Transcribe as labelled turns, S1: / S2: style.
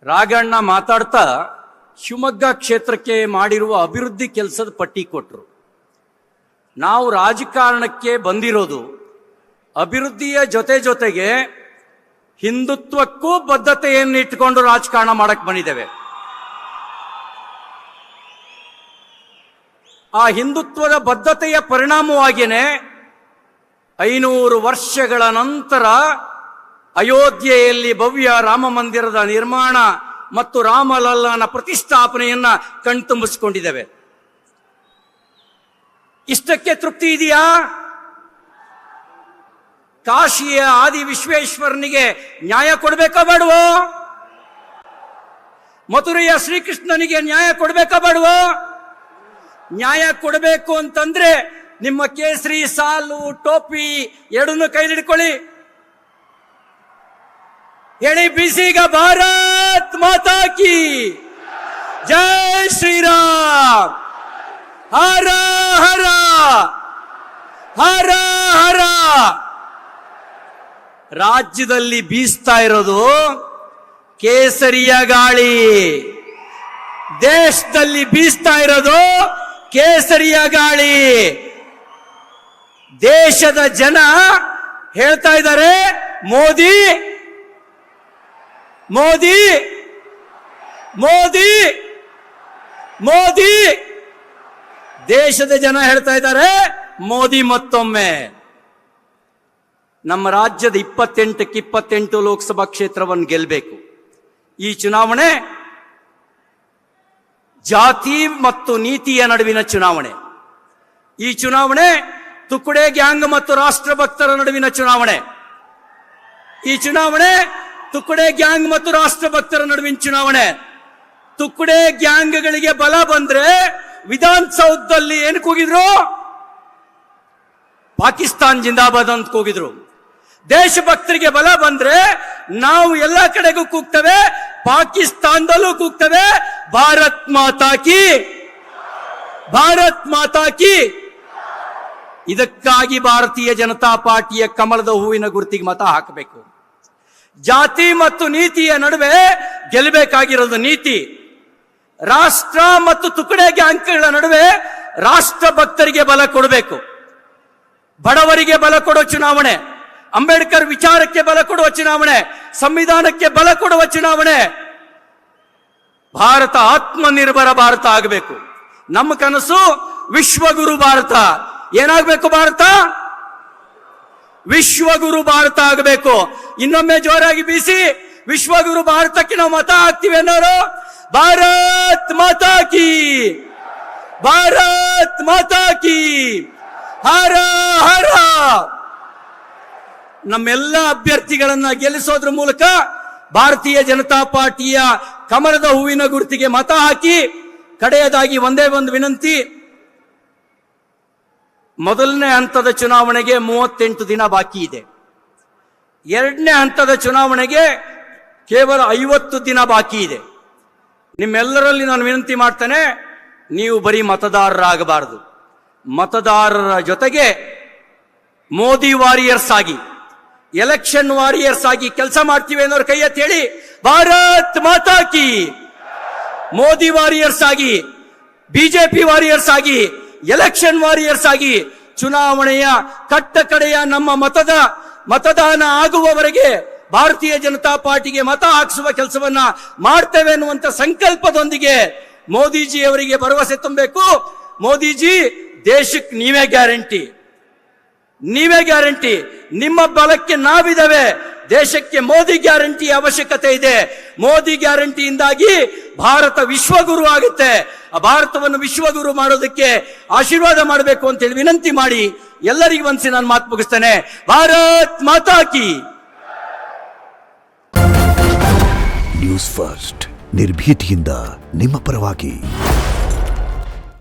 S1: ರಾಘಣ್ಣ ಮಾತಾಡ್ತಾ ಶಿವಮೊಗ್ಗ ಕ್ಷೇತ್ರಕ್ಕೆ ಮಾಡಿರುವ ಅಭಿವೃದ್ಧಿ ಕೆಲಸದ ಪಟ್ಟಿ ಕೊಟ್ಟರು. ನಾವು ರಾಜಕಾರಣಕ್ಕೆ ಬಂದಿರೋದು ಅಭಿವೃದ್ಧಿಯ ಜೊತೆಗೆ ಹಿಂದುತ್ವಕ್ಕೂ ಬದ್ಧತೆಯನ್ನು ಇಟ್ಟುಕೊಂಡು ರಾಜಕಾರಣ ಮಾಡಕ್ ಬಂದಿದ್ದೇವೆ. ಆ ಹಿಂದುತ್ವದ ಬದ್ಧತೆಯ ಪರಿಣಾಮವಾಗಿಯೇ 500 ವರ್ಷಗಳ ನಂತರ ಅಯೋಧ್ಯೆಯಲ್ಲಿ ಭವ್ಯ ರಾಮ ಮಂದಿರದ ನಿರ್ಮಾಣ ಮತ್ತು ರಾಮಲಲ್ಲನ ಪ್ರತಿಷ್ಠಾಪನೆಯನ್ನ ಕಣ್ತುಂಬಿಸಿಕೊಂಡಿದ್ದೇವೆ. ಇಷ್ಟಕ್ಕೆ ತೃಪ್ತಿ ಇದೆಯಾ? ಕಾಶಿಯ ಆದಿ ವಿಶ್ವೇಶ್ವರನಿಗೆ ನ್ಯಾಯ ಕೊಡಬೇಕಾ ಬೇಡವೋ? ಮಥುರೆಯ ಶ್ರೀಕೃಷ್ಣನಿಗೆ ನ್ಯಾಯ ಕೊಡಬೇಕಾ ಬೇಡವೋ? ನ್ಯಾಯ ಕೊಡಬೇಕು ಅಂತಂದ್ರೆ ನಿಮ್ಮ ಕೇಸರಿ ಸಾಲು ಟೋಪಿ ಎರಡನ್ನೂ ಕೈಲಿಡ್ಕೊಳ್ಳಿ, ಹೇಳಿ ಬೀಸೀಗ ಭಾರತ್ ಮಾತಾ ಕಿ ಜೈ ಶ್ರೀರಾಮ್, ಹರ ಹರ ಹರ ಹರ. ರಾಜ್ಯದಲ್ಲಿ ಬೀಸ್ತಾ ಇರೋದು ಕೇಸರಿಯ ಗಾಳಿ, ದೇಶದಲ್ಲಿ ಬೀಸ್ತಾ ಇರೋದು ಕೇಸರಿಯ ಗಾಳಿ. ದೇಶದ ಜನ ಹೇಳ್ತಾ ಇದ್ದಾರೆ ಮೋದಿ ಮೋದಿ ಮೋದಿ ಮೋದಿ. ದೇಶದ ಜನ ಹೇಳ್ತಾ ಇದ್ದಾರೆ ಮೋದಿ ಮತ್ತೊಮ್ಮೆ. ನಮ್ಮ ರಾಜ್ಯದ 28ಕ್ಕೆ 28 ಲೋಕಸಭಾ ಕ್ಷೇತ್ರವನ್ನು ಗೆಲ್ಲಬೇಕು. ಈ ಚುನಾವಣೆ ಜಾತಿ ಮತ್ತು ನೀತಿಯ ನಡುವಿನ ಚುನಾವಣೆ. ಈ ಚುನಾವಣೆ ತುಕುಡೆ ಗ್ಯಾಂಗ್ ಮತ್ತು ರಾಷ್ಟ್ರಭಕ್ತರ ನಡುವಿನ ಚುನಾವಣೆ. ಈ ಚುನಾವಣೆ ತುಕುಡೆ ಗ್ಯಾಂಗ್ ಮತ್ತು ರಾಷ್ಟ್ರಭಕ್ತರ ನಡುವಿನ ಚುನಾವಣೆ. ತುಕುಡೆ ಗ್ಯಾಂಗ್ಗಳಿಗೆ ಬಲ ಬಂದ್ರೆ ವಿಧಾನಸೌಧದಲ್ಲಿ ಏನು ಕೂಗಿದ್ರು? ಪಾಕಿಸ್ತಾನ್ ಜಿಂದಾಬಾದ್ ಅಂತ ಕೂಗಿದ್ರು. ದೇಶಭಕ್ತರಿಗೆ ಬಲ ಬಂದ್ರೆ ನಾವು ಎಲ್ಲ ಕಡೆಗೂ ಕೂಗ್ತೇವೆ, ಪಾಕಿಸ್ತಾನದಲ್ಲೂ ಕೂಗ್ತೇವೆ ಭಾರತ್ ಮಾತಾ ಕಿ, ಭಾರತ್ ಮಾತಾ ಕಿ. ಇದಕ್ಕಾಗಿ ಭಾರತೀಯ ಜನತಾ ಪಾರ್ಟಿಯ ಕಮಲದ ಹೂವಿನ ಗುರುತಿಗೆ ಮತ ಹಾಕಬೇಕು. ಜಾತಿ ಮತ್ತು ನೀತಿಯ ನಡುವೆ ಗೆಲ್ಲಬೇಕಾಗಿರೋದು ನೀತಿ. ರಾಷ್ಟ್ರ ಮತ್ತು ತುಕಡೆ ಗ್ಯಾಂಗ್ಗಳ ನಡುವೆ ರಾಷ್ಟ್ರ ಭಕ್ತರಿಗೆ ಬಲ ಕೊಡಬೇಕು. ಬಡವರಿಗೆ ಬಲ ಕೊಡೋ ಚುನಾವಣೆ, ಅಂಬೇಡ್ಕರ್ ವಿಚಾರಕ್ಕೆ ಬಲ ಕೊಡುವ ಚುನಾವಣೆ, ಸಂವಿಧಾನಕ್ಕೆ ಬಲ ಕೊಡುವ ಚುನಾವಣೆ. ಭಾರತ ಆತ್ಮನಿರ್ಭರ ಭಾರತ ಆಗಬೇಕು. ನಮ್ಮ ಕನಸು ವಿಶ್ವಗುರು ಭಾರತ. ಏನಾಗಬೇಕು? ಭಾರತ ವಿಶ್ವಗುರು ಭಾರತ ಆಗಬೇಕು. ಇನ್ನೊಮ್ಮೆ ಜೋರಾಗಿ ಬೀಸಿ ವಿಶ್ವಗುರು ಭಾರತಕ್ಕೆ ನಾವು ಮತ ಹಾಕ್ತೀವಿ ಅನ್ನೋರು ಭಾರತ್ ಮಾತಾ ಕಿ, ಭಾರತ್ ಮಾತಾ ಕಿ, ಹರ ಹರ. ನಮ್ಮೆಲ್ಲ ಅಭ್ಯರ್ಥಿಗಳನ್ನ ಗೆಲ್ಲಿಸೋದ್ರ ಮೂಲಕ ಭಾರತೀಯ ಜನತಾ ಪಾರ್ಟಿಯ ಕಮಲದ ಹೂವಿನ ಗುರುತಿಗೆ ಮತ ಹಾಕಿ. ಕಡೆಯದಾಗಿ ಒಂದೇ ಒಂದು ವಿನಂತಿ, ಮೊದಲನೇ ಹಂತದ ಚುನಾವಣೆಗೆ 38 ದಿನ ಬಾಕಿ ಇದೆ. ಎರಡನೇ ಹಂತದ ಚುನಾವಣೆಗೆ ಕೇವಲ 50 ದಿನ ಬಾಕಿ ಇದೆ. ನಿಮ್ಮೆಲ್ಲರಲ್ಲಿ ನಾನು ವಿನಂತಿ ಮಾಡ್ತೇನೆ, ನೀವು ಬರೀ ಮತದಾರರಾಗಬಾರದು. ಮತದಾರರ ಜೊತೆಗೆ ಮೋದಿ ವಾರಿಯರ್ಸ್ ಆಗಿ, ಎಲೆಕ್ಷನ್ ವಾರಿಯರ್ಸ್ ಆಗಿ ಕೆಲಸ ಮಾಡ್ತೀವಿ ಅನ್ನೋರು ಕೈ ಎತ್ತಿ ಹೇಳಿ ಭಾರತ್ ಮಾತಾ ಕಿ. ಮೋದಿ ವಾರಿಯರ್ಸ್ ಆಗಿ, ಬಿಜೆಪಿ ವಾರಿಯರ್ಸ್ ಆಗಿ, ಎಲೆಕ್ಷನ್ ವಾರಿಯರ್ಸ್ ಆಗಿ ಚುನಾವಣೆಯ ಕಟ್ಟ ಕಡೆಯ ನಮ್ಮ ಮತದಾನ ಆಗುವವರೆಗೆ ಭಾರತೀಯ ಜನತಾ ಪಾರ್ಟಿಗೆ ಮತ ಹಾಕಿಸುವ ಕೆಲಸವನ್ನ ಮಾಡ್ತೇವೆ ಅನ್ನುವಂತ ಸಂಕಲ್ಪದೊಂದಿಗೆ ಮೋದಿಜಿ ಅವರಿಗೆ ಭರವಸೆ ತುಂಬಬೇಕು. ಮೋದಿಜಿ, ದೇಶಕ್ಕೆ ನೀವೇ ಗ್ಯಾರಂಟಿ, ನೀವೇ ಗ್ಯಾರಂಟಿ. ನಿಮ್ಮ ಬಲಕ್ಕೆ ನಾವಿದ್ದೇವೆ. ದೇಶಕ್ಕೆ ಮೋದಿ ಗ್ಯಾರಂಟಿ ಅವಶ್ಯಕತೆ ಇದೆ. ಮೋದಿ ಗ್ಯಾರಂಟಿಯಿಂದಾಗಿ ಭಾರತ ವಿಶ್ವಗುರು ಆಗುತ್ತೆ. ಆ ಭಾರತವನ್ನು ವಿಶ್ವಗುರು ಮಾಡೋದಕ್ಕೆ ಆಶೀರ್ವಾದ ಮಾಡಬೇಕು ಅಂತ ಹೇಳಿ ವಿನಂತಿ ಮಾಡಿ ಎಲ್ಲರಿಗೂ ಒಂದ್ಸಿ ನಾನು ಮಾತು ಮುಗಿಸ್ತೇನೆ. ಭಾರತ್ ಮಾತಾ ಕಿ.
S2: ನ್ಯೂಸ್ ಫಸ್ಟ್, ನಿರ್ಭೀತಿಯಿಂದ ನಿಮ್ಮ ಪರವಾಗಿ.